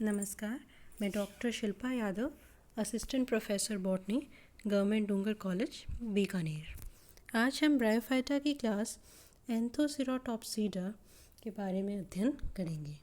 नमस्कार, मैं doctor Shilpa Yadav, assistant professor botany, government Dungar college, Bikaner. आज हम ब्रायोफाइटा की क्लास एंथोसिरोटॉप्सीडा के बारे में अध्ययन करेंगे।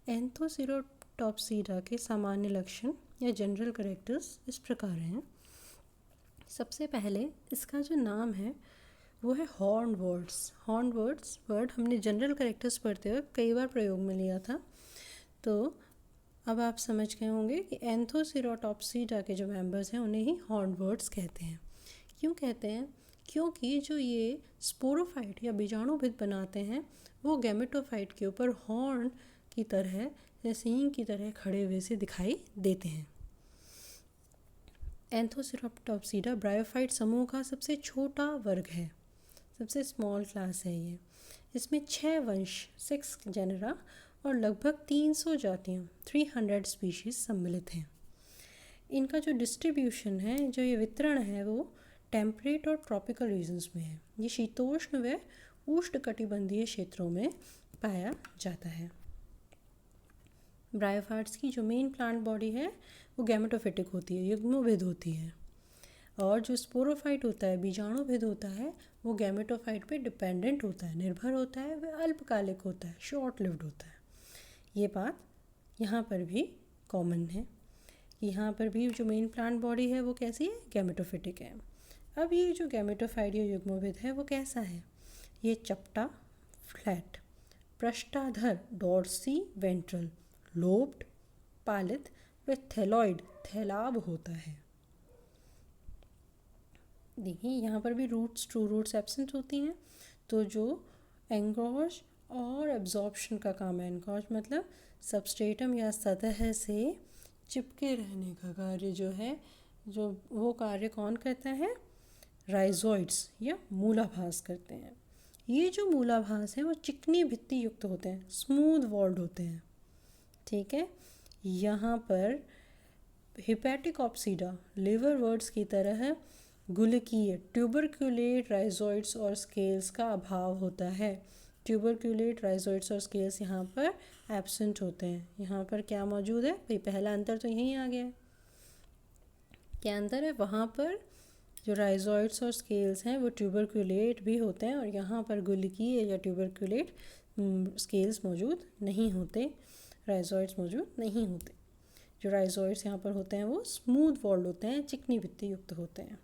एंथोसिरोटॉप्सीडा के सामान्य लक्षण या जनरल कैरेक्टर्स इस प्रकार हैं। सबसे पहले इसका जो नाम है वो है हॉर्न वर्ड्स वर्ड हमने जनरल कैरेक्टर्स पढ़ते वक्त कई बार प्रयोग में लिया था। तो अब आप समझ गए होंगे कि एंथोसिरोटॉप्सीडा के जो मेंबर्स हैं उन्हें ही हॉर्न वर्ड्स कहते हैं। क्यों कहते हैं? क्योंकि जो ये स्पोरोफाइट या बीजाणुभिद बनाते हैं वो गैमेटोफाइट के ऊपर हॉर्न की तरह या सींग की तरह खड़े हुए से दिखाई देते हैं। एंथोसिरोटॉप्सीडा ब्रायोफाइट समूह का सबसे छोटा वर्ग है, सबसे स्मॉल क्लास है ये। इसमें 6 वंश 6 जेनरा और लगभग 300 जातियाँ 300 स्पीशीज़ सम्मिलित हैं। इनका जो डिस्ट्रीब्यूशन है, जो ये वितरण है, वो टेम्परेट और ट्रॉपिकल रीजन्स में है। ये शीतोष्ण व उष्णकटिबंधीय क्षेत्रों में पाया जाता है। ब्रायोफाइट्स की जो मेन प्लांट बॉडी है वो गैमेटोफिटिक होती है, युग्मोभिद होती है। और जो स्पोरोफाइट होता है, बीजाणुभिद होता है, वो गैमेटोफाइट पे डिपेंडेंट होता है, निर्भर होता है, वह अल्पकालिक होता है, शॉर्ट लिव्ड होता है। ये बात यहाँ पर भी कॉमन है। यहाँ पर भी जो मेन प्लांट बॉडी है वो कैसी है? गैमेटोफिटिक है। अब ये जो गैमेटोफाइट या युग्मोभिद है वो कैसा है? ये चपटा, फ्लैट, पृष्ठाधर, डॉर्सी वेंट्रल, लोब्ड, पालित व थैलॉइड, थैलाभ होता है। देखिए यहाँ पर भी रूट्स, ट्रू रूट्स एब्सेंट होती हैं। तो जो एंगॉज और एब्जॉर्प्शन का काम है, एंगॉज मतलब सबस्ट्रेटम या सतह से चिपके रहने का कार्य जो है, जो वो कार्य कौन करता है? राइजोइड्स या मूलाभास करते हैं। ये जो मूलाभास है वो चिकनी भित्ति युक्त होते हैं, स्मूथ वॉल्ड होते हैं। ठीक है, यहाँ पर हिपैटिकॉप्सीडा लिवर वर्ड्स की तरह गुलकीय ट्यूबरक्यूलेट राइजोइड्स और स्केल्स का अभाव होता है। ट्यूबरक्यूलेट राइजोइड्स और स्केल्स यहाँ पर एब्सेंट होते हैं। यहाँ पर क्या मौजूद है? भाई पहला अंतर तो यहीं आ गया है। क्या अंतर है? वहाँ पर जो राइजोइड्स और स्केल्स हैं वो ट्यूबरक्यूलेट भी होते हैं और यहाँ पर गुलकीय या ट्यूबरक्यूलेट स्केल्स मौजूद नहीं होते, राइजोइड्स मौजूद नहीं होते। जो राइजोइड्स यहाँ पर होते हैं वो स्मूथ वॉल्ड होते हैं, चिकनी भित्ति युक्त होते हैं।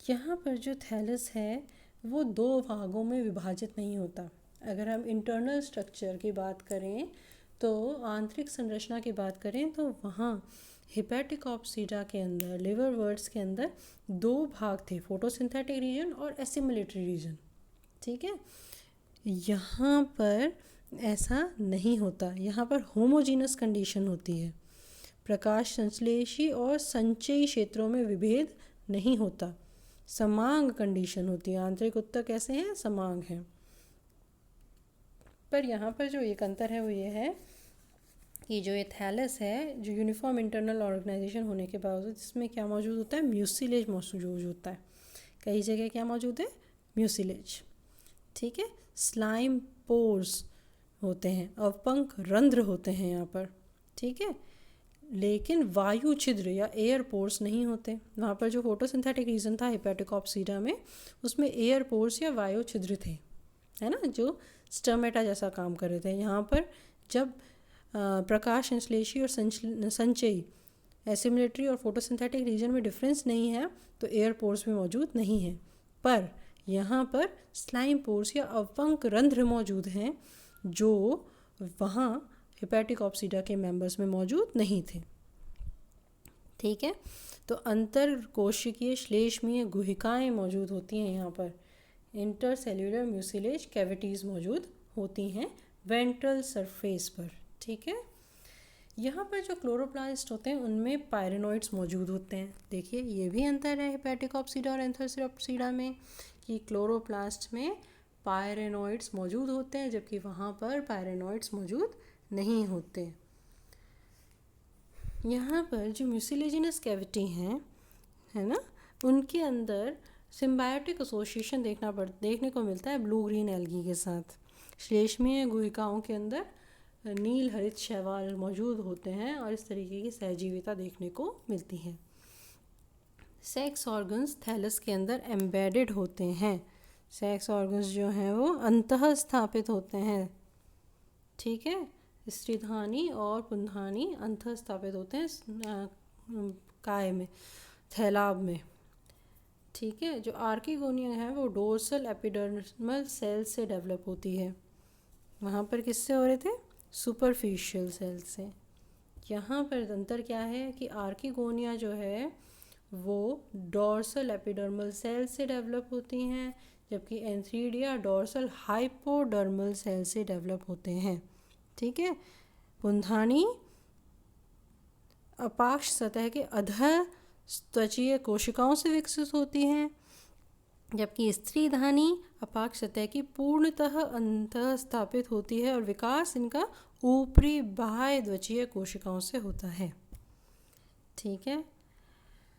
यहाँ पर जो थैलस है वो 2 भागों में विभाजित नहीं होता। अगर हम इंटरनल स्ट्रक्चर की बात करें, तो आंतरिक संरचना की बात करें, तो वहाँ हिपैटिकॉप्सीडा के अंदर, लिवर वर्ड्स के अंदर 2 भाग थे, फोटोसिंथेटिक रीजन और एसिमिलेटरी रीजन। ठीक है, यहाँ पर ऐसा नहीं होता। यहाँ पर होमोजीनस कंडीशन होती है। प्रकाश संश्लेषी और संचयी क्षेत्रों में विभेद नहीं होता, समांग कंडीशन होती है। आंतरिक उत्तक कैसे हैं? समांग हैं। पर यहाँ पर जो एक अंतर है वो ये है कि जो ये थैलस है, जो यूनिफॉर्म इंटरनल ऑर्गेनाइजेशन होने के बावजूद इसमें क्या मौजूद होता है? म्यूसिलेज मौजूद होता है। कई जगह क्या मौजूद है? म्यूसिलेज। ठीक है, स्लाइम पोर्स होते हैं, अवपंक रंध्र होते हैं यहाँ पर। ठीक है, लेकिन वायु छिद्र या एयर पोर्स नहीं होते। वहाँ पर जो फोटोसिंथेटिक रीजन था हिपैटिकॉप्सीडा में, उसमें एयर पोर्स या वायु छिद्र थे, है ना, जो स्टर्मेटा जैसा काम कर रहे थे। यहाँ पर जब प्रकाश संश्लेषी और संचयी, एसिमिलेटरी और फोटोसिंथेटिक रीजन में डिफरेंस नहीं है, तो एयर पोर्स भी मौजूद नहीं है। पर यहाँ पर स्लाइम पोर्स या अवपंक रंध्र मौजूद हैं, जो वहाँ हिपैटिकॉप्सीडा के मेंबर्स में मौजूद नहीं थे। ठीक है, तो अंतर कोशिकीय श्लेष्मीय गुहिकाएँ मौजूद होती हैं। यहाँ पर इंटरसेल्यूलर म्यूसिलेज कैविटीज़ मौजूद होती हैं वेंट्रल सरफेस पर। ठीक है, यहाँ पर जो क्लोरोप्लास्ट होते हैं उनमें पायरेनोइड्स मौजूद होते हैं। देखिए ये भी अंतर है हिपैटिकॉप्सीडा और एंथोसिरोप्सीडा में कि क्लोरोप्लास्ट में पायरेनोइड्स मौजूद होते हैं, जबकि वहाँ पर पायरेनोइड्स मौजूद नहीं होते। यहाँ पर जो म्यूसिलेजिनस कैविटी हैं, है ना, उनके अंदर सिम्बायोटिक एसोसिएशन देखने को मिलता है ब्लू ग्रीन एल्गी के साथ। श्लेष्मीय गुहिकाओं के अंदर नील हरित शैवाल मौजूद होते हैं और इस तरीके की सहजीविता देखने को मिलती है। सेक्स ऑर्गन्स थैलस के अंदर एम्बेडेड होते हैं। सेक्स ऑर्गन्स जो हैं वो अंतः स्थापित होते हैं, ठीक है। स्त्रीधानी और पुंधानी अंतः स्थापित होते हैं काय में, थैलाब में, ठीक है। जो आर्किगोनिया है वो डोर्सल एपिडर्मल सेल से डेवलप होती है। वहाँ पर किससे हो रहे थे? सुपरफिशियल सेल से। यहाँ पर अंतर क्या है कि आर्किगोनिया जो है वो डोर्सल एपिडर्मल सेल से डेवलप होती हैं, जबकि एंथ्रीडिया डोर्सल हाइपोडर्मल सेल से डेवलप होते हैं, ठीक है। पुंधानी अपाक्ष सतह के अधः त्वचीय कोशिकाओं से विकसित होती हैं, जबकि स्त्रीधानी अपाक्ष सतह की पूर्णतः अंतः स्थापित होती है और विकास इनका ऊपरी बाह्य त्वचीय कोशिकाओं से होता है, ठीक है।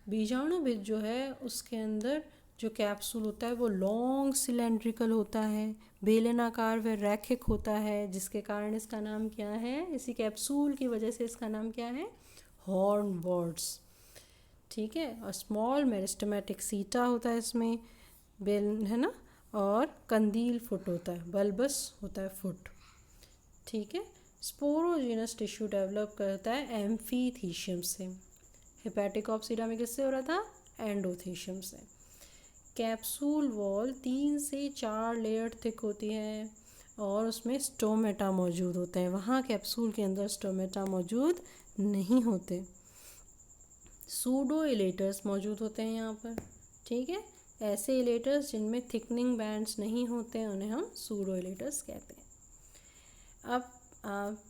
बीजाणुबीज जो है उसके अंदर जो कैप्सूल होता है वो लॉन्ग सिलेंड्रिकल होता है, बेलनाकार व रैखिक होता है, जिसके कारण इसका नाम क्या है? इसी कैप्सूल की वजह से इसका नाम क्या है? हॉर्न वर्ड्स, ठीक है। और स्मॉल मेरिस्टेमेटिक सीटा होता है इसमें, बेल है ना, और कंदील फुट होता है, बल्बस होता है फुट, ठीक है। स्पोरोजीनस टिश्यू डेवलप करता है एम्फीथीशियम से। हेपेटिक ऑप्सीडा में किससे हो रहा था? एंडोथीशियम से। कैप्सूल वॉल 3 से 4 लेयर थिक होती है और उसमें स्टोमेटा मौजूद होते हैं। वहाँ कैप्सूल के अंदर स्टोमेटा मौजूद नहीं होते। सूडो इलेटर्स मौजूद होते हैं यहाँ पर, ठीक है। ऐसे इलेटर्स जिनमें थिकनिंग बैंड्स नहीं होते हैं उन्हें हम सूडो इलेटर्स कहते हैं। अब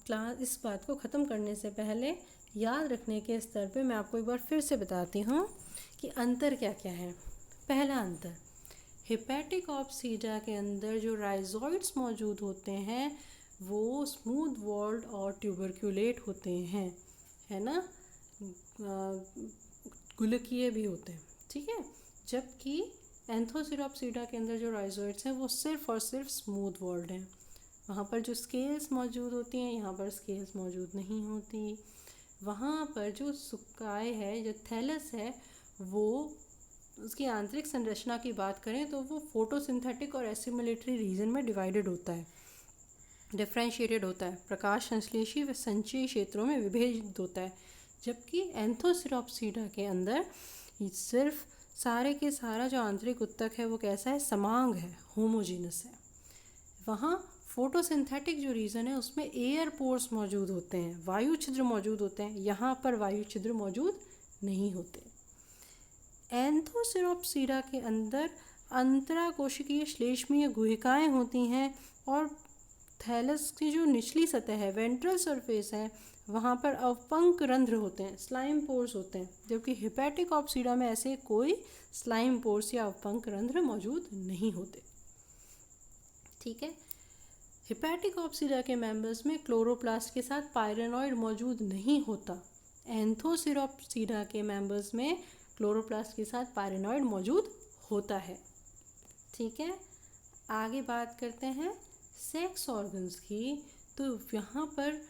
क्लास इस बात को ख़त्म करने से पहले याद रखने के स्तर पे मैं आपको एक बार फिर से बताती हूँ कि अंतर क्या क्या है। पहला अंतर, हेपेटिक ऑप्सीडा के अंदर जो राइजोइड्स मौजूद होते हैं वो स्मूथ वॉल्ड और ट्यूबरक्यूलेट होते हैं, है ना, गुलकीय भी होते हैं, ठीक है। जबकि एंथोसिरोप्सीडा के अंदर जो राइजोइड्स हैं वो सिर्फ और सिर्फ स्मूथ वॉल्ड हैं। वहाँ पर जो स्केल्स मौजूद होती हैं यहाँ पर स्केल्स मौजूद नहीं होती। वहाँ पर जो सुक्काय है, जो थैलस है, वो उसकी आंतरिक संरचना की बात करें तो वो फोटोसिंथेटिक और एसिमुलेटरी रीजन में डिवाइडेड होता है, डिफ्रेंशिएटेड होता है, प्रकाश संश्लेषी व संचयी क्षेत्रों में विभेदित होता है। जबकि एंथोसिरोप्सीडा के अंदर सिर्फ सारे के सारा जो आंतरिक उत्तक है वो कैसा है? समांग है, होमोजीनस है। वहाँ फोटोसिंथेटिक जो रीजन है उसमें एयर पोर्स मौजूद होते हैं, वायु छिद्र मौजूद होते हैं, यहाँ पर वायु छिद्र मौजूद नहीं होते। एंथोसिरोप्सीडा के अंदर अंतराकोशिकीय श्लेष्मीय गुहिकाएँ होती हैं और थैलस की जो निचली सतह है, वेंट्रल सरफेस है, वहाँ पर अवपंक रंध्र होते हैं, स्लाइम पोर्स होते हैं, जबकि हेपेटिक ऑप्सीडा में ऐसे कोई स्लाइम पोर्स या अवपंक रंध्र मौजूद नहीं होते, ठीक है। हेपेटिक ऑप्सीडा के मेंबर्स में क्लोरोप्लास्ट के साथ पायरेनॉइड मौजूद नहीं होता। एंथोसिरोप्सीडा के मेंबर्स में क्लोरोप्लास्ट के साथ पायरेनॉइड मौजूद होता है, ठीक है। आगे बात करते हैं सेक्स ऑर्गन्स की। तो यहाँ पर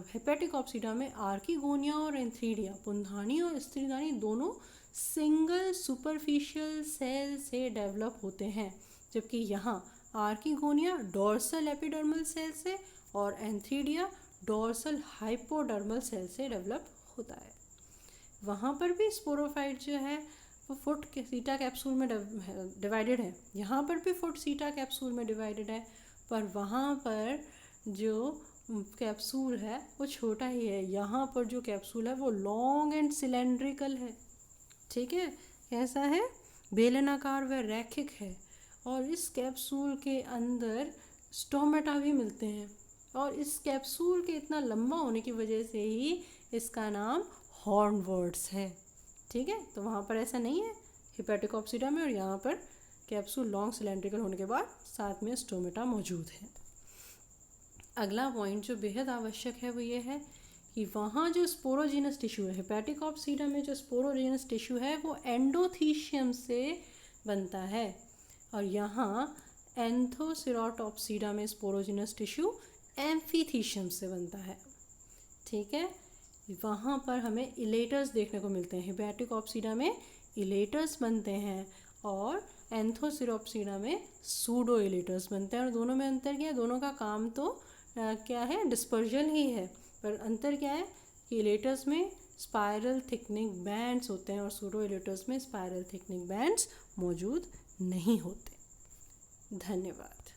हेपेटिक ऑप्सीडा में आर्किगोनिया और एंथ्रीडिया, पुंधानी और स्त्रीधानी, दोनों सिंगल सुपरफिशियल सेल से डेवलप होते हैं, जबकि यहाँ आर्किगोनिया डोर्सल एपिडर्मल सेल से और एंथ्रीडिया डोर्सल हाइपोडर्मल सेल से डेवलप होता है। वहाँ पर भी स्पोरोफाइट जो है वो फुट के सीटा कैप्सूल में डिवाइडेड है, यहाँ पर भी फुट सीटा कैप्सूल में डिवाइडेड है, पर वहाँ पर जो कैप्सूल है वो छोटा ही है। यहाँ पर जो कैप्सूल है वो लॉन्ग एंड सिलेंड्रिकल है, ठीक है। कैसा है? बेलनाकार व रैखिक है। और इस कैप्सूल के अंदर स्टोमेटा भी मिलते हैं और इस कैप्सूल के इतना लंबा होने की वजह से ही इसका नाम हॉर्न वर्ड्स है, ठीक है। तो वहाँ पर ऐसा नहीं है हेपेटिक ऑप्सीडा में, और यहाँ पर कैप्सूल लॉन्ग सिलेंड्रिकल होने के बाद साथ में स्टोमेटा मौजूद है। अगला पॉइंट जो बेहद आवश्यक है वो ये है कि वहाँ जो स्पोरोजीनस टिश्यू है, हेपेटिक ऑप्सीडा में जो स्पोरोजीनस टिश्यू है वो एंडोथीशियम से बनता है, और यहाँ एंथोसिरोटॉप्सीडा में स्पोरोजीनस टिश्यू एम्फीथीशियम से बनता है, ठीक है। वहाँ पर हमें इलेटर्स देखने को मिलते हैं। हिबैटिक ऑप्सीडा में इलेटर्स बनते हैं और एंथोसिरोप्सीडा में सूडो इलेटर्स बनते हैं। और दोनों में अंतर क्या है? दोनों का काम तो क्या है? डिस्पर्जन ही है, पर अंतर क्या है कि इलेटर्स में स्पायरल थिकनिंग बैंड्स होते हैं और सूडो इलेटर्स में स्पायरल थिकनिंग बैंड्स मौजूद नहीं होते। धन्यवाद।